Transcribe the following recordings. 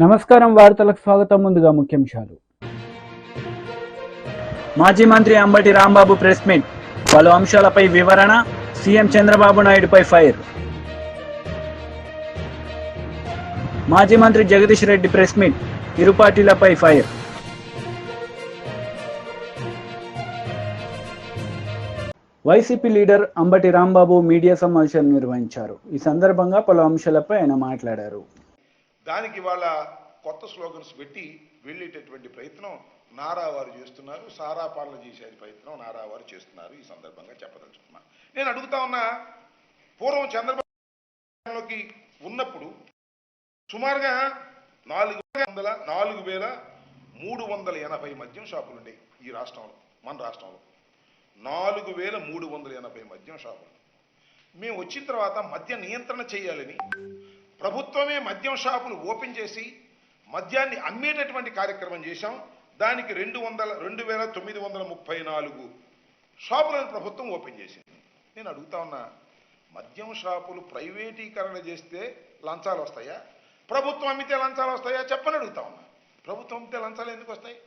నమస్కారం వార్తలకు స్వాగతం. ముందుగా ముఖ్యాంశాలు. మాజీ మంత్రి అంబటి రాంబాబు ప్రెస్ మీట్, పలు అంశాలపై వివరణ. సీఎం చంద్రబాబు నాయుడుపై ఫైర్. మాజీ మంత్రి జగదీష్ రెడ్డి ప్రెస్ మీట్, ఇరు పార్టీలపై fire. YCP leader Ambati Rambabu media సమావేశం నిర్వహించారు. ఈ సందర్భంగా పలు అంశాలపై ఆయన మాట్లాడారు. దానికి వాళ్ళ కొత్త స్లోగన్స్ పెట్టి వెళ్ళేటటువంటి ప్రయత్నం నారా వారు చేస్తున్నారు. సారా పాలన చేసే ప్రయత్నం నారా వారు చేస్తున్నారు. ఈ సందర్భంగా చెప్పదలుచుకున్నా. నేను అడుగుతా ఉన్నా, పూర్వం చంద్రబాబులోకి ఉన్నప్పుడు సుమారుగా 4,380 మద్యం షాపులు ఉండేవి ఈ రాష్ట్రంలో, మన రాష్ట్రంలో 4,380 మద్యం షాపులు. మేము వచ్చిన తర్వాత మద్య నియంత్రణ చేయాలని ప్రభుత్వమే మద్యం షాపులు ఓపెన్ చేసి మద్యాన్ని అమ్మేటటువంటి కార్యక్రమం చేశాం. దానికి 2,934 షాపులను ప్రభుత్వం ఓపెన్ చేసింది. నేను అడుగుతా ఉన్నా, మద్యం షాపులు ప్రైవేటీకరణ చేస్తే లంచాలు వస్తాయా? ప్రభుత్వం అమ్మితే లంచాలు వస్తాయా? చెప్పని అడుగుతా ఉన్నా. ప్రభుత్వం అమ్మితే లంచాలు ఎందుకు వస్తాయి?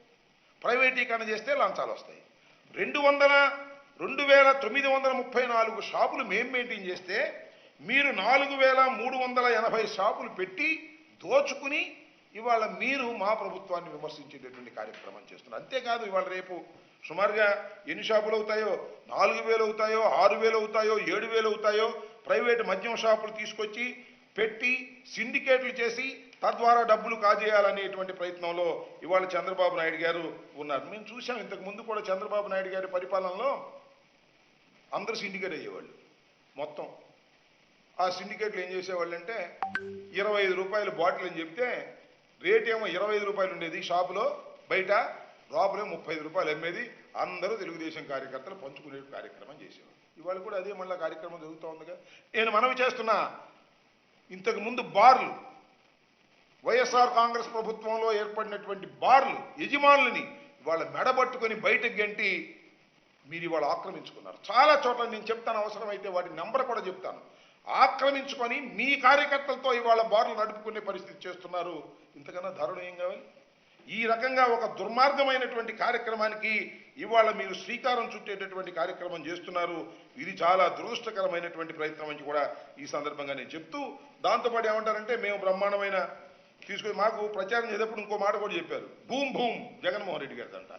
ప్రైవేటీకరణ చేస్తే లంచాలు వస్తాయి. 2,934 షాపులు మేము మెయింటైన్ చేస్తే మీరు 4,380 షాపులు పెట్టి దోచుకుని ఇవాళ మీరు మా ప్రభుత్వాన్ని విమర్శించేటటువంటి కార్యక్రమం చేస్తున్నారు. అంతేకాదు, ఇవాళ రేపు సుమారుగా ఎన్ని షాపులు అవుతాయో, 4,000 అవుతాయో, 6,000 అవుతాయో, 7,000 అవుతాయో ప్రైవేటు మద్యం షాపులు తీసుకొచ్చి పెట్టి సిండికేట్లు చేసి తద్వారా డబ్బులు కాజేయాలనేటువంటి ప్రయత్నంలో ఇవాళ చంద్రబాబు నాయుడు గారు ఉన్నారు. మేము చూసాం, ఇంతకు ముందు కూడా చంద్రబాబు నాయుడు గారి పరిపాలనలో అందరూ సిండికేట్ అయ్యేవాళ్ళు. మొత్తం ఆ సిండికేట్లు ఏం చేసేవాళ్ళు అంటే 25 రూపాయల బాటిల్ అని చెప్తే రేట్ ఏమో 25 రూపాయలు ఉండేది షాపులో, బయట లోపలే 35 రూపాయలు అమ్మేది. అందరూ తెలుగుదేశం కార్యకర్తలు పంచుకునే కార్యక్రమం చేసేవాళ్ళు. ఇవాళ కూడా అదే మళ్ళీ కార్యక్రమం జరుగుతూ ఉందిగా. నేను మనవి చేస్తున్నా, ఇంతకు ముందు బార్లు, వైఎస్ఆర్ కాంగ్రెస్ ప్రభుత్వంలో ఏర్పడినటువంటి బార్లు యజమానులని ఇవాళ మెడబట్టుకొని బయటకు గంటి మీరు ఇవాళ ఆక్రమించుకున్నారు. చాలా చోట్ల నేను చెప్తాను, అవసరమైతే వాటి నెంబర్ కూడా చెప్తాను. ఆక్రమించుకొని మీ కార్యకర్తలతో ఇవాళ బార్లు నడుపుకునే పరిస్థితి చేస్తున్నారు. ఇంతకన్నా దారుణం ఏం కావాలి? ఈ రకంగా ఒక దుర్మార్గమైనటువంటి కార్యక్రమానికి ఇవాళ మీరు శ్రీకారం చుట్టేటటువంటి కార్యక్రమం చేస్తున్నారు. ఇది చాలా దురదృష్టకరమైనటువంటి ప్రయత్నం అని కూడా ఈ సందర్భంగా నేను చెప్తూ, దాంతోపాటు ఏమంటారంటే మేము బ్రహ్మాండమైన తీసుకొని మాకు ప్రచారం చేసేటప్పుడు ఇంకో మాట కూడా చెప్పారు. భూమ్ భూమ్ జగన్మోహన్ రెడ్డి గారిదంట,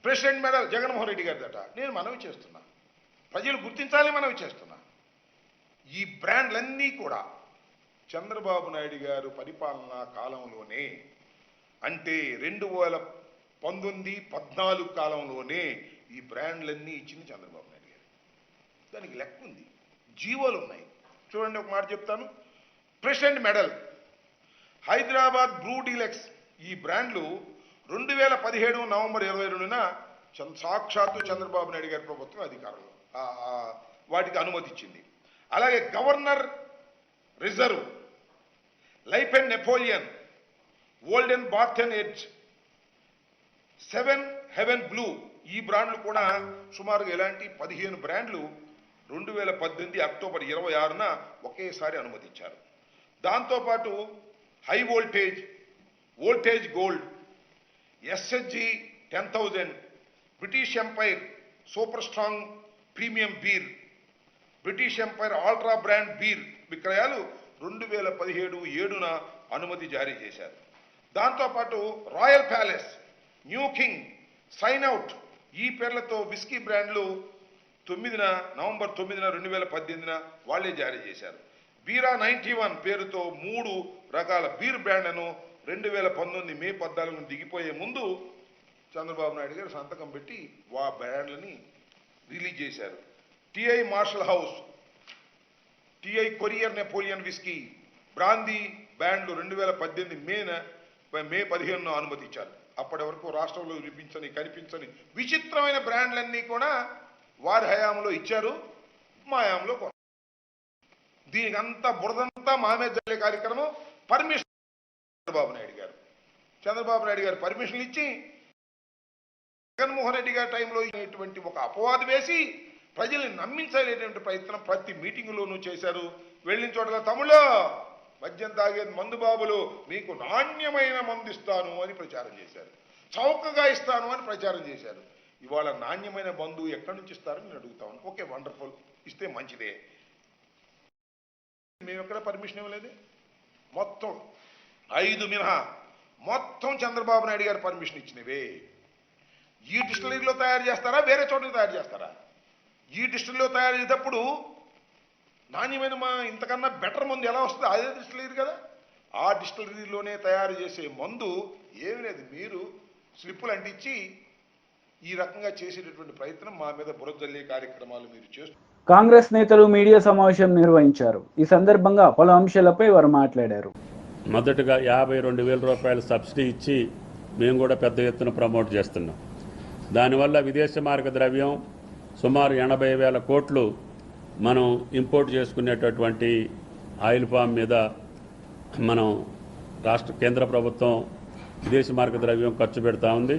ప్రెసిడెంట్ మెడల్ జగన్మోహన్ రెడ్డి గారిదట. నేను మనవి చేస్తున్నా, ప్రజలు గుర్తించాలని మనవి చేస్తున్నా, ఈ బ్రాండ్లన్నీ కూడా చంద్రబాబు నాయుడు గారు పరిపాలనా కాలంలోనే, అంటే 2019-14 కాలంలోనే ఈ బ్రాండ్లన్నీ ఇచ్చింది చంద్రబాబు నాయుడు గారు. దానికి లెక్క ఉంది, జీవోలు ఉన్నాయి. చూడండి, ఒక మాట చెప్తాను. President medal, Hyderabad Bru deluxe, ఈ బ్రాండ్లు 2017 నవంబర్ 22న సాక్షాత్తు చంద్రబాబు నాయుడు గారి ప్రభుత్వం అధికారంలో వాటికి అనుమతి ఇచ్చింది. అలాగే governor reserve, life and napoleon, olden barton edge, 7 heaven blue, ఈ బ్రాండ్లు కూడా సుమారుగా ఇలాంటి 15 బ్రాండ్లు 2018 అక్టోబర్ 26న ఒకేసారి అనుమతించారు. దాంతోపాటు high voltage, voltage gold, SHG 10,000, British empire super strong premium beer, British empire ultra brand beer విక్రయాలు 2017-7న అనుమతి జారీ చేశారు. దాంతోపాటు royal palace, new king, sign out, ఈ పేర్లతో విస్కీ బ్రాండ్లు నవంబర్ 9న 2018న వాళ్లే జారీ చేశారు. బీరా 91 పేరుతో 3 రకాల బీర్ బ్రాండ్లను 2019 మే 14న దిగిపోయే ముందు చంద్రబాబు నాయుడు గారు సంతకం పెట్టి ఆ బ్రాండ్లని రిలీజ్ చేశారు. TI marshal house, TI courier napoleon whisky, brandy బ్రాండ్లు 2018 మే 15న అనుమతించారు. అప్పటి వరకు రాష్ట్రంలో కనిపించని విచిత్రమైన బ్రాండ్లన్నీ కూడా వారి హయాంలో ఇచ్చారు, మా హయాంలో. దీనికి అంతా బురదంతా మామే జల్లే కార్యక్రమం పర్మిషన్ చంద్రబాబు నాయుడు గారు పర్మిషన్ ఇచ్చి జగన్మోహన్ రెడ్డి గారి టైంలో ఇటువంటి ఒక అపవాదు వేసి ప్రజల్ని నమ్మించలేటువంటి ప్రయత్నం ప్రతి మీటింగులోనూ చేశారు. వెళ్ళిన చోట్ల తమ్ముళ్ళు మద్యం తాగే మందు బాబులు మీకు నాణ్యమైన మందు ఇస్తాను అని ప్రచారం చేశారు, చౌకగా ఇస్తాను అని ప్రచారం చేశారు. ఇవాళ నాణ్యమైన మందు ఎక్కడి నుంచి ఇస్తారని నేను అడుగుతాను. ఓకే, వండర్ఫుల్, ఇస్తే మంచిదే. మేము ఎక్కడ పర్మిషన్ ఇవ్వలేదు. మొత్తం 5 మినహా మొత్తం చంద్రబాబు నాయుడు గారు పర్మిషన్ ఇచ్చినవే. ఈ డిస్టిలరీలో తయారు చేస్తారా, వేరే చోట తయారు చేస్తారా? ఈ డిస్టిలరీలో తయారు చేసేటప్పుడు నాణ్యమైన ఇంతకన్నా బెటర్ మందు ఎలా వస్తుంది? అదే డిస్టిలరీ కదా. ఆ డిస్టిలరీలోనే తయారు చేసే మందు ఏమి లేదు. మీరు స్లిప్పులు అంటించి ఈ రకంగా చేసేటటువంటి ప్రయత్నం మా మీద బురద జల్లే కార్యక్రమాలు మీరు చేస్తూ. కాంగ్రెస్ నేతలు మీడియా సమావేశం నిర్వహించారు. ఈ సందర్భంగా పలు అంశాలపై వారు మాట్లాడారు. మొదటగా 52,000 రూపాయలు సబ్సిడీ ఇచ్చి మేము కూడా పెద్ద ఎత్తున ప్రమోట్ చేస్తున్నాం. దానివల్ల విదేశీ మార్గ ద్రవ్యం సుమారు 80,000 కోట్లు మనం ఇంపోర్ట్ చేసుకునేటటువంటి ఆయిల్ పామ్ మీద మనం కేంద్ర ప్రభుత్వం విదేశీ మార్గ ద్రవ్యం ఖర్చు పెడతా ఉంది.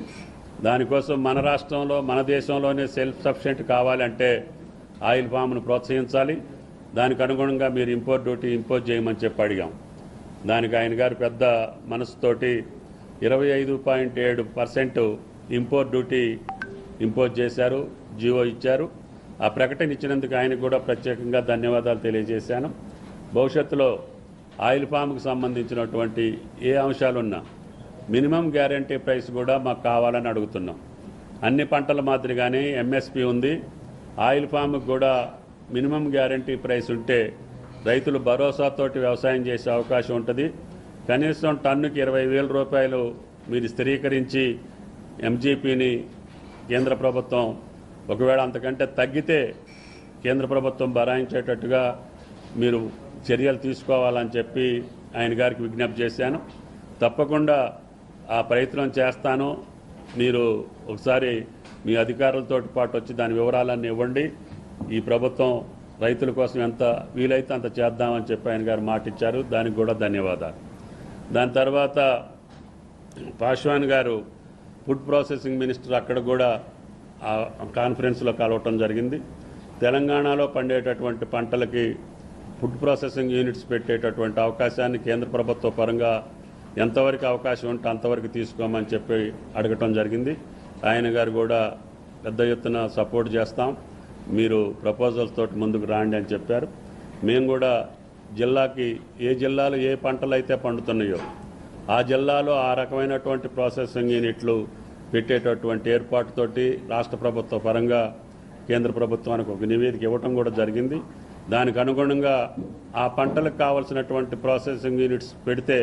దానికోసం మన రాష్ట్రంలో మన దేశంలోనే సెల్ఫ్ సఫిషియెంట్ కావాలంటే ఆయిల్ పామ్ను ప్రోత్సహించాలి. దానికి అనుగుణంగా మీరు ఇంపోర్ట్ డ్యూటీ ఇంపోజ్ చేయమని చెప్పి అడిగాం. దానికి ఆయన గారు పెద్ద మనసుతోటి 25.7% ఇంపోర్ట్ డ్యూటీ ఇంపోజ్ చేశారు, జీవో ఇచ్చారు. ఆ ప్రకటన ఇచ్చినందుకు ఆయనకు కూడా ప్రత్యేకంగా ధన్యవాదాలు తెలియజేశాను. భవిష్యత్తులో ఆయిల్ పామ్కి సంబంధించినటువంటి ఏ అంశాలున్నా మినిమం గ్యారంటీ ప్రైస్ కూడా మాకు కావాలని అడుగుతున్నాం. అన్ని పంటల మాదిరిగానే ఎంఎస్పి ఉంది. ఆయిల్ పామ్కి కూడా మినిమం గ్యారంటీ ప్రైస్ ఉంటే రైతులు భరోసాతోటి వ్యవసాయం చేసే అవకాశం ఉంటుంది. కనీసం టన్నుకి 20,000 రూపాయలు మీరు స్థిరీకరించి ఎంజీపీని కేంద్ర ప్రభుత్వం ఒకవేళ అంతకంటే తగ్గితే కేంద్ర ప్రభుత్వం భరాయించేటట్టుగా మీరు చర్యలు తీసుకోవాలని చెప్పి ఆయన గారికి విజ్ఞప్తి చేశాను. తప్పకుండా ఆ ప్రయత్నం చేస్తాను. మీరు ఒకసారి మీ అధికారులతో పాటు వచ్చి దాని వివరాలన్నీ ఇవ్వండి. ఈ ప్రభుత్వం రైతుల కోసం ఎంత వీలైతే అంత చేద్దామని చెప్పి ఆయన గారు మాట ఇచ్చారు. దానికి కూడా ధన్యవాదాలు. దాని తర్వాత పాశ్వాన్ గారు ఫుడ్ ప్రాసెసింగ్ మినిస్టర్ అక్కడ కూడా ఆ కాన్ఫరెన్స్లో కలవటం జరిగింది. తెలంగాణలో పండేటటువంటి పంటలకి ఫుడ్ ప్రాసెసింగ్ యూనిట్స్ పెట్టేటటువంటి అవకాశాన్ని కేంద్ర ప్రభుత్వ పరంగా ఎంతవరకు అవకాశం ఉంటే అంతవరకు తీసుకోమని చెప్పి అడగటం జరిగింది. ఆయన గారు కూడా పెద్ద ఎత్తున సపోర్ట్ చేస్తాం, మీరు ప్రపోజల్స్ తోటి ముందుకు రాండి అని చెప్పారు. మేము కూడా జిల్లాకి ఏ జిల్లాలో ఏ పంటలు అయితే పండుతున్నాయో ఆ జిల్లాలో ఆ రకమైనటువంటి ప్రాసెసింగ్ యూనిట్లు పెట్టేటటువంటి ఏర్పాటుతోటి రాష్ట్ర ప్రభుత్వ పరంగా కేంద్ర ప్రభుత్వానికి ఒక నివేదిక ఇవ్వటం కూడా జరిగింది. దానికి అనుగుణంగా ఆ పంటలకు కావాల్సినటువంటి ప్రాసెసింగ్ యూనిట్స్ పెడితే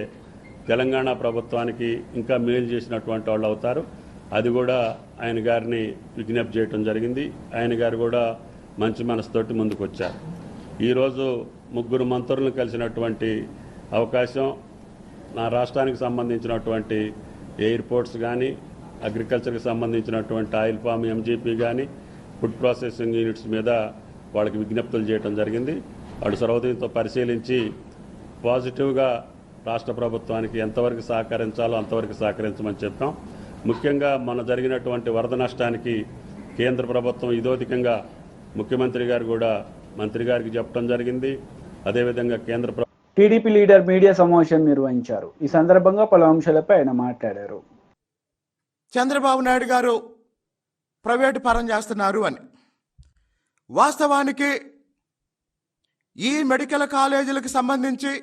తెలంగాణ ప్రభుత్వానికి ఇంకా మేలు చేసినటువంటి వాళ్ళు అవుతారు. అది కూడా ఆయన గారిని విజ్ఞప్తి చేయటం జరిగింది. ఆయన గారు కూడా మంచి మనసుతోటి ముందుకు వచ్చారు. ఈరోజు 3 మంత్రులను కలిసినటువంటి అవకాశం నా రాష్ట్రానికి సంబంధించినటువంటి ఎయిర్పోర్ట్స్ కానీ, అగ్రికల్చర్కి సంబంధించినటువంటి ఆయిల్ పామ్ ఎంజీపీ కానీ, ఫుడ్ ప్రాసెసింగ్ యూనిట్స్ మీద వాళ్ళకి విజ్ఞప్తులు చేయడం జరిగింది. వాళ్ళు సర్వదీయంతో పరిశీలించి పాజిటివ్గా రాష్ట్ర ప్రభుత్వానికి ఎంతవరకు సహకరించాలో అంతవరకు సహకరించమని చెప్పాం. ముఖ్యంగా మన జరిగినటువంటి వరద నష్టానికి కేంద్ర ప్రభుత్వం ఇదోధికంగా ముఖ్యమంత్రి గారు కూడా మంత్రి గారికి చెప్పడం జరిగింది. అదేవిధంగా కేంద్ర టీడీపీ లీడర్ మీడియా సమావేశం నిర్వహించారు. ఈ సందర్భంగా పలు అంశాలపై ఆయన మాట్లాడారు. చంద్రబాబు నాయుడు గారు ప్రైవేటు పరం చేస్తున్నారు అని. వాస్తవానికి ఈ మెడికల్ కాలేజీలకు సంబంధించి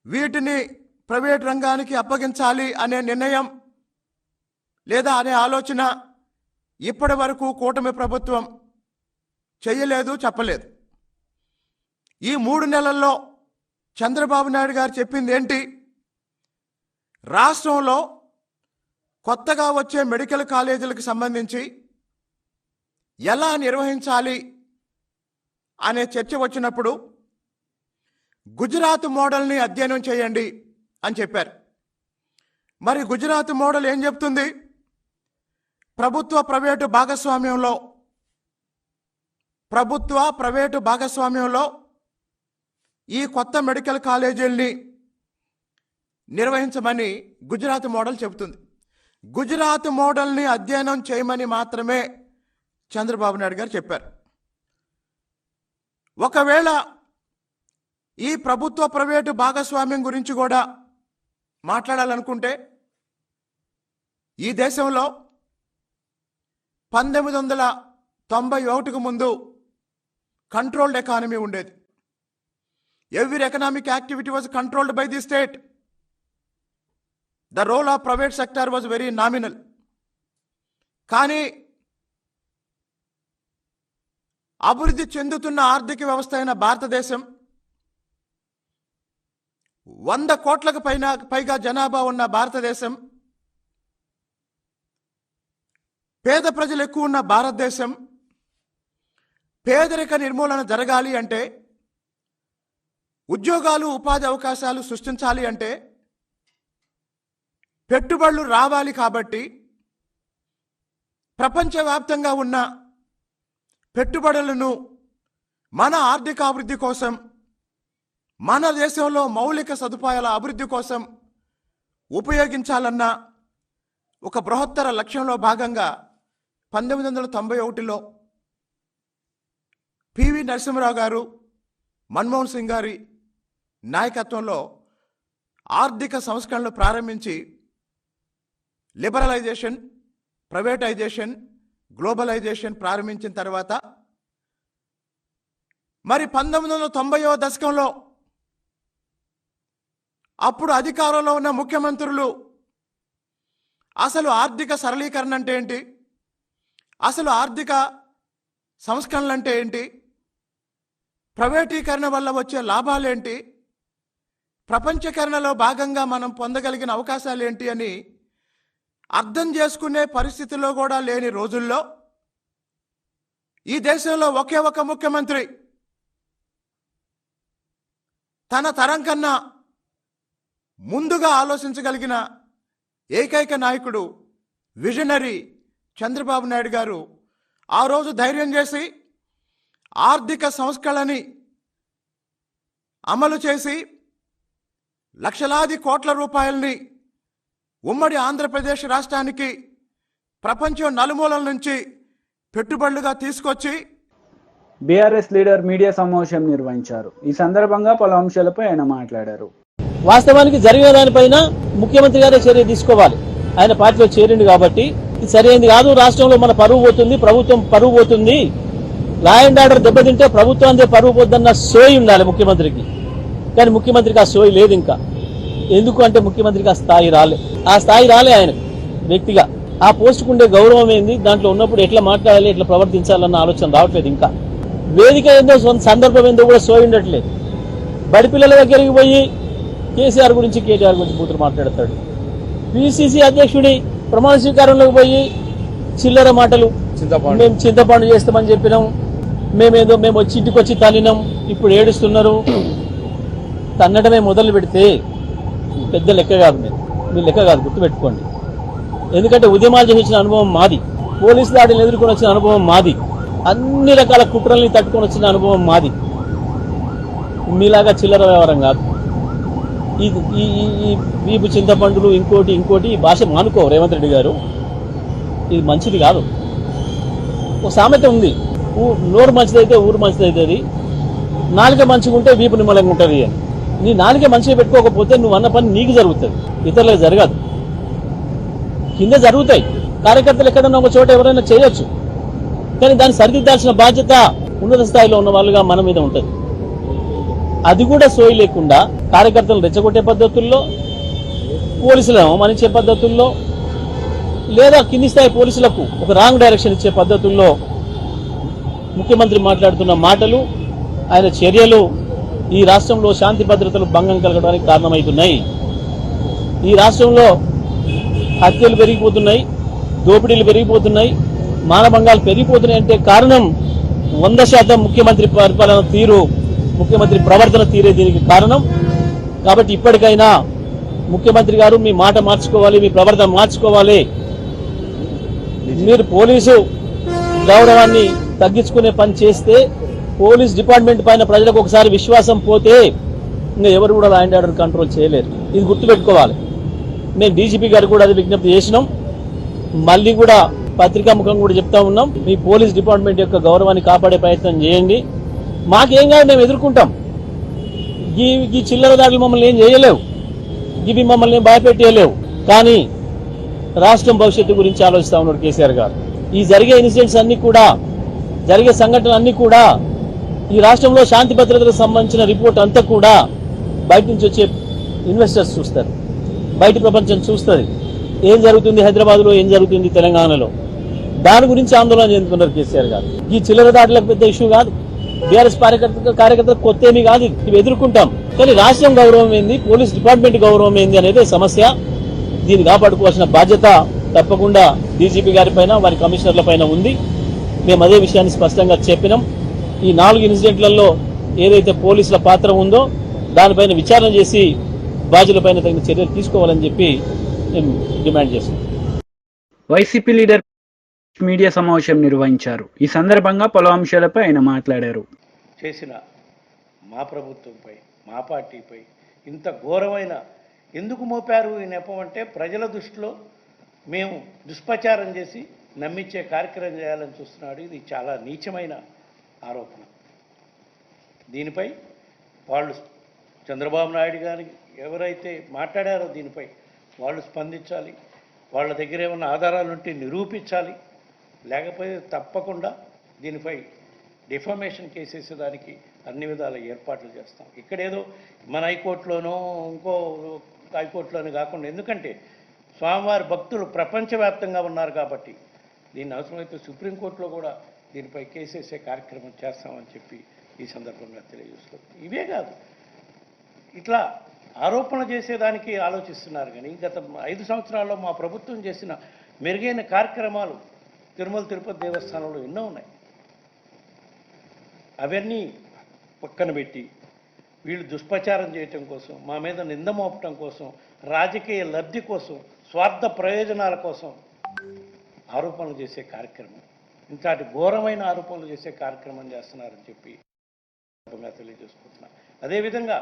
వీటిని ప్రైవేట్ రంగానికి అప్పగించాలి అనే నిర్ణయం లేదా అనే ఆలోచన ఇప్పటి వరకు కూటమి ప్రభుత్వం చేయలేదు, చెప్పలేదు. ఈ 3 నెలల్లో చంద్రబాబు నాయుడు గారు చెప్పింది ఏంటి? రాష్ట్రంలో కొత్తగా వచ్చే మెడికల్ కాలేజీలకు సంబంధించి ఎలా నిర్వహించాలి అనే చర్చ వచ్చినప్పుడు గుజరాత్ మోడల్ని అధ్యయనం చేయండి అని చెప్పారు. మరి గుజరాత్ మోడల్ ఏం చెప్తుంది? ప్రభుత్వ ప్రైవేటు భాగస్వామ్యంలో ఈ కొత్త మెడికల్ కాలేజీల్ని నిర్వహించమని గుజరాత్ మోడల్ చెబుతుంది. గుజరాత్ మోడల్ని అధ్యయనం చేయమని మాత్రమే చంద్రబాబు నాయుడు గారు చెప్పారు. ఒకవేళ ఈ ప్రభుత్వ ప్రైవేటు భాగస్వామ్యం గురించి కూడా మాట్లాడాలనుకుంటే ఈ దేశంలో 1991కు ముందు కంట్రోల్డ్ ఎకానమీ ఉండేది. Every economic activity was controlled by the state. The role of private sector was very nominal. కానీ అభివృద్ధి చెందుతున్న ఆర్థిక వ్యవస్థ అయిన భారతదేశం 100 కోట్లకు పైగా జనాభా ఉన్న భారతదేశం, పేద ప్రజలు ఎక్కువ ఉన్న భారతదేశం, పేదరిక నిర్మూలన జరగాలి అంటే, ఉద్యోగాలు ఉపాధి అవకాశాలు సృష్టించాలి అంటే పెట్టుబడులు రావాలి. కాబట్టి ప్రపంచవ్యాప్తంగా ఉన్న పెట్టుబడులను మన ఆర్థిక అభివృద్ధి కోసం, మన దేశంలో మౌలిక సదుపాయాల అభివృద్ధి కోసం ఉపయోగించాలన్న ఒక బృహత్తర లక్ష్యంలో భాగంగా 1991లో పివి నరసింహరావు గారు, మన్మోహన్ సింగ్ గారి నాయకత్వంలో ఆర్థిక సంస్కరణలు ప్రారంభించి లిబరలైజేషన్, ప్రైవేటైజేషన్, గ్లోబలైజేషన్ ప్రారంభించిన తర్వాత మరి 1990వ దశకంలో అప్పుడు అధికారంలో ఉన్న ముఖ్యమంత్రులు అసలు ఆర్థిక సరళీకరణ అంటే ఏంటి, అసలు ఆర్థిక సంస్కరణలు అంటే ఏంటి, ప్రైవేటీకరణ వల్ల వచ్చే లాభాలేంటి, ప్రపంచీకరణలో భాగంగా మనం పొందగలిగిన అవకాశాలు ఏంటి అని అర్థం చేసుకునే పరిస్థితిలో కూడా లేని రోజుల్లో ఈ దేశంలో ఒకే ఒక ముఖ్యమంత్రి తన తరం కన్నా ముందుగా ఆలోచించగలిగిన ఏకైక నాయకుడు, విజనరీ చంద్రబాబు నాయుడు గారు ఆ రోజు ధైర్యం చేసి ఆర్థిక సంస్కరణని అమలు చేసి లక్షలాది కోట్ల రూపాయలని ఉమ్మడి ఆంధ్రప్రదేశ్ రాష్ట్రానికి ప్రపంచం నలుమూలల నుంచి పెట్టుబడులుగా తీసుకొచ్చి బీఆర్ఎస్ లీడర్ మీడియా సమావేశం నిర్వహించారు. ఈ సందర్భంగా పలు అంశాలపై ఆయన మాట్లాడారు. వాస్తవానికి జరిగిన దానిపైన ముఖ్యమంత్రి గారే చర్య తీసుకోవాలి. ఆయన పార్టీలో చేరిండు కాబట్టి ఇది సరైనది కాదు. రాష్ట్రంలో మన పరువు పోతుంది, ప్రభుత్వం పరువు పోతుంది. లా అండ్ ఆర్డర్ దెబ్బతింటే ప్రభుత్వానికి పరువు పోద్దన్న సోయి ఉండాలి ముఖ్యమంత్రికి. కానీ ముఖ్యమంత్రికి ఆ సోయి లేదు. ఇంకా ఎందుకు అంటే ముఖ్యమంత్రికి ఆ స్థాయి రాలే ఆయనకు వ్యక్తిగా. ఆ పోస్టుకు ఉండే గౌరవం ఏంది, దాంట్లో ఉన్నప్పుడు ఎట్లా మాట్లాడాలి, ఎట్లా ప్రవర్తించాలన్న ఆలోచన రావట్లేదు. ఇంకా వేదిక ఏందో, సందర్భం ఏందో కూడా సోయి ఉండట్లేదు. బడి పిల్లల దగ్గరికి పోయి కేసీఆర్ గురించి, కేటీఆర్ గురించి బూతులు మాట్లాడతాడు. పిసిసి అధ్యక్షుడి ప్రమాణ స్వీకారంలోకి పోయి చిల్లర మాటలు, మేము చింతపండు చేస్తామని చెప్పినాం, మేము వచ్చి ఇంటికి వచ్చి తల్లినాం, ఇప్పుడు ఏడుస్తున్నారు. తన్నడమే మొదలు పెడితే పెద్ద లెక్క కాదు. మీ లెక్క కాదు, గుర్తుపెట్టుకోండి. ఎందుకంటే ఉద్యమాలు చేసిన అనుభవం మాది, పోలీసు దాడిని ఎదుర్కొని వచ్చిన అనుభవం మాది, అన్ని రకాల కుట్రల్ని తట్టుకొని వచ్చిన అనుభవం మాది. మీలాగా చిల్లర వ్యవహారం కాదు. ఈ వీపు చింతపండులు ఇంకోటి ఈ భాష మానుకో రేవంత్ రెడ్డి గారు. ఇది మంచిది కాదు. ఒక సామెత ఉంది, నోరు మంచిదైతే ఊరు మంచిదైతుంది, నాలుక మంచిగా ఉంటే వీపు నిమ్మలంగా ఉంటుంది అని. నీ నాలుక మంచిగా పెట్టుకోకపోతే నువ్వు అన్న పని నీకు జరుగుతుంది, ఇతరులకు జరగదు. కింద జరుగుతాయి. కార్యకర్తలు ఎక్కడన్నా ఒక చోట ఎవరైనా చేయొచ్చు, కానీ దాన్ని సరిదిద్దాల్సిన బాధ్యత ఉన్నత స్థాయిలో ఉన్న వాళ్ళుగా మన మీద ఉంటుంది. అది కూడా సోయి లేకుండా కార్యకర్తలను రెచ్చగొట్టే పద్ధతుల్లో, పోలీసులను అవమానించే పద్ధతుల్లో, లేదా కింది స్థాయి పోలీసులకు ఒక రాంగ్ డైరెక్షన్ ఇచ్చే పద్ధతుల్లో ముఖ్యమంత్రి మాట్లాడుతున్న మాటలు, ఆయన చర్యలు ఈ రాష్ట్రంలో శాంతి భద్రతలు భంగం కలగడానికి కారణమవుతున్నాయి. ఈ రాష్ట్రంలో హత్యలు పెరిగిపోతున్నాయి, దోపిడీలు పెరిగిపోతున్నాయి, మానభంగాలు పెరిగిపోతున్నాయి. అంటే కారణం 100% ముఖ్యమంత్రి పరిపాలన తీరు, ముఖ్యమంత్రి ప్రవర్తన తీరే దీనికి కారణం. కాబట్టి ఇప్పటికైనా ముఖ్యమంత్రి గారు మీ మాట మార్చుకోవాలి, మీ ప్రవర్తన మార్చుకోవాలి. మీరు పోలీసు గౌరవాన్ని తగ్గించుకునే పని చేస్తే, పోలీస్ డిపార్ట్మెంట్ పైన ప్రజలకు ఒకసారి విశ్వాసం పోతే ఇంకా ఎవరు కూడా లా అండ్ ఆర్డర్ కంట్రోల్ చేయలేరు. ఇది గుర్తుపెట్టుకోవాలి. మేము డీజీపీ గారు కూడా అది విజ్ఞప్తి చేసినాం. మళ్ళీ కూడా పత్రికాముఖం కూడా చెప్తా ఉన్నాం, మీ పోలీస్ డిపార్ట్మెంట్ యొక్క గౌరవాన్ని కాపాడే ప్రయత్నం చేయండి. మాకేం కాదు, మేము ఎదుర్కొంటాం. ఈ చిల్లర దాడులు మమ్మల్ని ఏం చేయలేవు, ఇవి మమ్మల్ని భయపెట్టేయలేవు. కానీ రాష్ట్రం భవిష్యత్తు గురించి ఆలోచిస్తా ఉన్నాడు కేసీఆర్ గారు. ఈ జరిగే ఇన్సిడెంట్స్ అన్ని కూడా, జరిగే సంఘటనలు అన్ని కూడా, ఈ రాష్ట్రంలో శాంతి భద్రతలకు సంబంధించిన రిపోర్ట్ అంతా కూడా బయట నుంచి వచ్చే ఇన్వెస్టర్స్ చూస్తారు, బయట ప్రపంచం చూస్తుంది. ఏం జరుగుతుంది హైదరాబాద్లో, ఏం జరుగుతుంది తెలంగాణలో, దాని గురించి ఆందోళన చెందుతున్నారు కేసీఆర్ గారు. ఈ చిల్లర దాడులకు పెద్ద ఇష్యూ కాదు, బీఆర్ఎస్ కార్యకర్తలకు కొత్త ఏమీ కాదు, ఇవి ఎదుర్కొంటాం. కానీ రాష్ట్రం గౌరవం ఏంది, పోలీస్ డిపార్ట్మెంట్ గౌరవం ఏంది అనేది సమస్య. దీన్ని కాపాడుకోవాల్సిన బాధ్యత తప్పకుండా డీజీపీ గారి పైన, వారి కమిషనర్ల పైన ఉంది. మేము అదే విషయాన్ని స్పష్టంగా చెప్పినాం. ఈ 4 ఇన్సిడెంట్లలో ఏదైతే పోలీసుల పాత్ర ఉందో దానిపైన విచారణ చేసి బాధ్యులపైన తగిన చర్యలు తీసుకోవాలని చెప్పి మేము డిమాండ్ చేస్తున్నాం. వైసీపీ లీడర్ మీడియా సమావేశం నిర్వహించారు. ఈ సందర్భంగా పలు అంశాలపై ఆయన మాట్లాడారు. చేసిన మా ప్రభుత్వంపై, మా పార్టీపై ఇంత ఘోరమైన ఎందుకు మోపారు ఈ నెపం అంటే, ప్రజల దృష్టిలో మేము దుష్ప్రచారం చేసి నమ్మించే కార్యక్రమం చేయాలని చూస్తున్నాడు. ఇది చాలా నీచమైన ఆరోపణ. దీనిపై వాళ్ళు చంద్రబాబు నాయుడు గారికి ఎవరైతే మాట్లాడారో దీనిపై వాళ్ళు స్పందించాలి. వాళ్ళ దగ్గర ఏమన్నా ఆధారాలు ఉంటే నిరూపించాలి. లేకపోతే తప్పకుండా దీనిపై డిఫమేషన్ కేసేసేదానికి అన్ని విధాల ఏర్పాట్లు చేస్తాం. ఇక్కడేదో మన హైకోర్టులోనో ఇంకో హైకోర్టులోనూ కాకుండా, ఎందుకంటే స్వామివారి భక్తులు ప్రపంచవ్యాప్తంగా ఉన్నారు కాబట్టి దీన్ని అవసరమైతే సుప్రీంకోర్టులో కూడా దీనిపై కేసేసే కార్యక్రమం చేస్తామని చెప్పి ఈ సందర్భంగా తెలియజేస్తున్నాం. ఇవే కాదు, ఇట్లా ఆరోపణ చేసేదానికి ఆలోచిస్తున్నారు. కానీ గత 5 సంవత్సరాల్లో మా ప్రభుత్వం చేసిన మెరుగైన కార్యక్రమాలు తిరుమల తిరుపతి దేవస్థానంలో ఎన్నో ఉన్నాయి. అవన్నీ పక్కన పెట్టి వీళ్ళు దుష్ప్రచారం చేయటం కోసం, మా మీద నింద మోపటం కోసం, రాజకీయ లబ్ధి కోసం, స్వార్థ ప్రయోజనాల కోసం ఆరోపణలు చేసే కార్యక్రమం, ఇంతటి ఘోరమైన ఆరోపణలు చేసే కార్యక్రమం చేస్తున్నారని చెప్పి తెలియజేసుకుంటున్నాను. అదేవిధంగా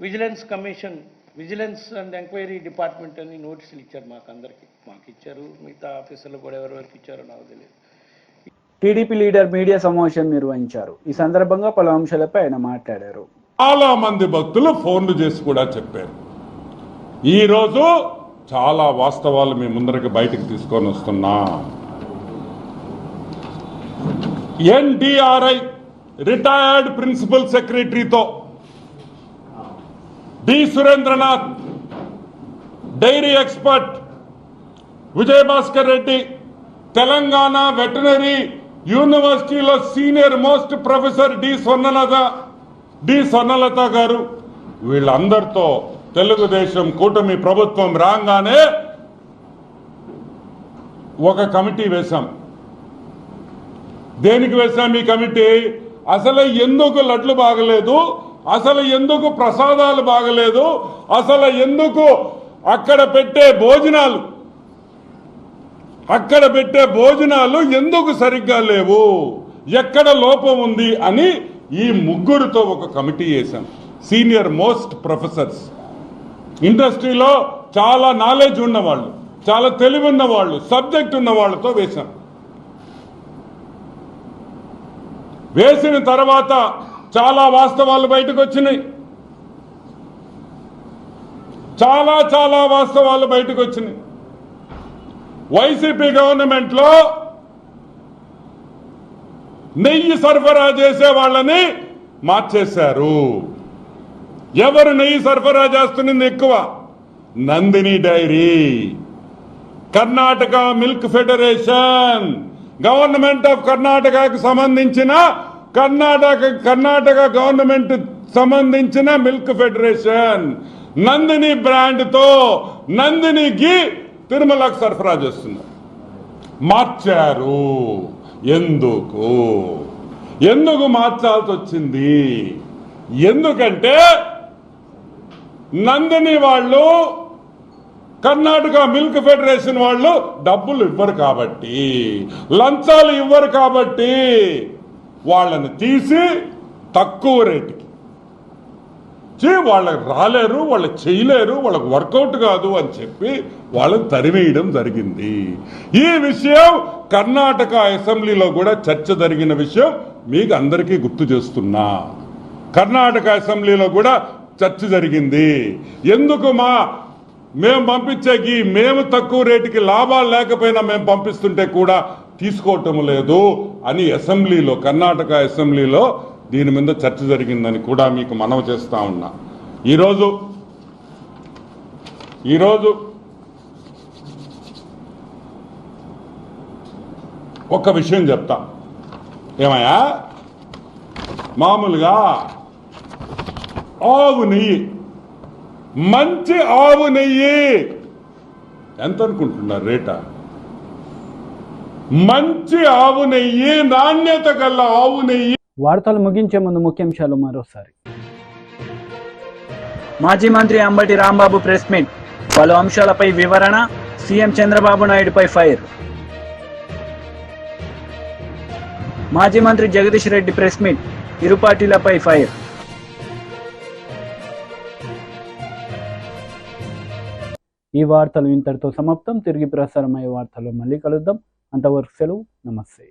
vigilance commission, vigilance and enquiry department అని నోటీసులు ఇచ్చారు మాకు ఇచ్చారు. మిగతా ఆఫీసర్లు కూడా ఎవరెవరికి ఇచ్చారో నాకు తెలియదు. టీడీపీ లీడర్ మీడియా సమావేశం నిర్వహించారు. ఈ సందర్భంగా పలు అంశాలపై ఆయన మాట్లాడారు. చాలా మంది భక్తులు ఫోన్లు చేసి కూడా చెప్పారు. ఈరోజు చాలా వాస్తవాలు మీ ముందరికి బయటకు తీసుకొని వస్తున్నా. ఎన్డీఆర్ఐ రిటైర్డ్ ప్రిన్సిపల్ సెక్రటరీతో D Surendranath, dairy expert Vijayabhaskar Reddy, Telangana veterinary యూనివర్సిటీలో senior most professor D Swarnalatha గారు, వీళ్ళందరితో తెలుగుదేశం కూటమి ప్రభుత్వం రాగానే ఒక కమిటీ వేశాం. దేనికి వేశాం ఈ కమిటీ? అసలు ఎందుకు లడ్లు బాగలేదు, అసలు ఎందుకు ప్రసాదాలు బాగలేదు, అసలు ఎందుకు అక్కడ పెట్టే భోజనాలు ఎందుకు సరిగ్గా లేవు, ఎక్కడ లోపం ఉంది అని ఈ ముగ్గురితో ఒక కమిటీ వేశాం. సీనియర్ మోస్ట్ ప్రొఫెసర్స్, ఇండస్ట్రీలో చాలా నాలెడ్జ్ ఉన్నవాళ్ళు, చాలా తెలివి ఉన్నవాళ్ళు, సబ్జెక్ట్ ఉన్న వాళ్ళతో వేశాం. వేసిన తర్వాత చాలా వాస్తవాలు బయటకు వచ్చినాయి. చాలా వాస్తవాలు బయటకు వచ్చినాయి. వైసీపీ గవర్నమెంట్లో నెయ్యి సరఫరా చేసే వాళ్ళని మార్చేశారు. ఎవరు నెయ్యి సరఫరా చేస్తున్నది ఎక్కువ? Nandini dairy, Karnataka milk federation, government of కర్ణాటకకు సంబంధించిన కర్ణాటక గవర్నమెంట్ సంబంధించిన మిల్క్ ఫెడరేషన్ నందిని బ్రాండ్ తో నందిని ఘీ తిరుమలకు సరఫరా చేస్తున్నారు. మార్చారు. ఎందుకు మార్చాల్సి వచ్చింది? ఎందుకంటే నందిని వాళ్ళు, కర్ణాటక మిల్క్ ఫెడరేషన్ వాళ్ళు డబ్బులు ఇవ్వరు కాబట్టి, లంచాలు ఇవ్వరు కాబట్టి వాళ్ళని తీసి తక్కువ రేటుకి వాళ్ళకి రాలేరు, వాళ్ళు చేయలేరు, వాళ్ళకు వర్కౌట్ కాదు అని చెప్పి వాళ్ళని తరిమేయడం జరిగింది. ఈ విషయం కర్ణాటక అసెంబ్లీలో కూడా చర్చ జరిగిన విషయం మీకు అందరికీ గుర్తు చేస్తున్నా. కర్ణాటక అసెంబ్లీలో కూడా చర్చ జరిగింది. ఎందుకు మేము పంపించేకి మేము తక్కువ రేటుకి లాభాలు లేకపోయినా మేము పంపిస్తుంటే కూడా తీసుకోవటం లేదు అని అసెంబ్లీలో, కర్ణాటక అసెంబ్లీలో దీని మీద చర్చ జరిగిందని కూడా మీకు మనవి చేస్తా ఉన్నా. ఈరోజు ఒక్క విషయం చెప్తా. ఏమయ్యా, మామూలుగా ఆవు నెయ్యి, మంచి ఆవు నెయ్యి ఎంత అనుకుంటున్నారు రేటా? మంచి ఆవు నెయ్యి, నాణ్యత గల ఆవు నెయ్యి. వార్తలు ముగించే ముందు ముఖ్యాంశాలు మరోసారి. మాజీ మంత్రి అంబటి రాంబాబు ప్రెస్ మీట్, పలు అంశాలపై వివరణ, సీఎం చంద్రబాబు నాయుడుపై ఫైర్. మాజీ మంత్రి జగదీష్ రెడ్డి ప్రెస్ మీట్, ఇరు పార్టీలపై ఫైర్. ఈ వార్తలు ఇంతటితో సమాప్తం. తిరిగి ప్రసారమయ్యే వార్తలు మళ్ళీ కలుద్దాం. అంతవరకు సెలవు. నమస్తే.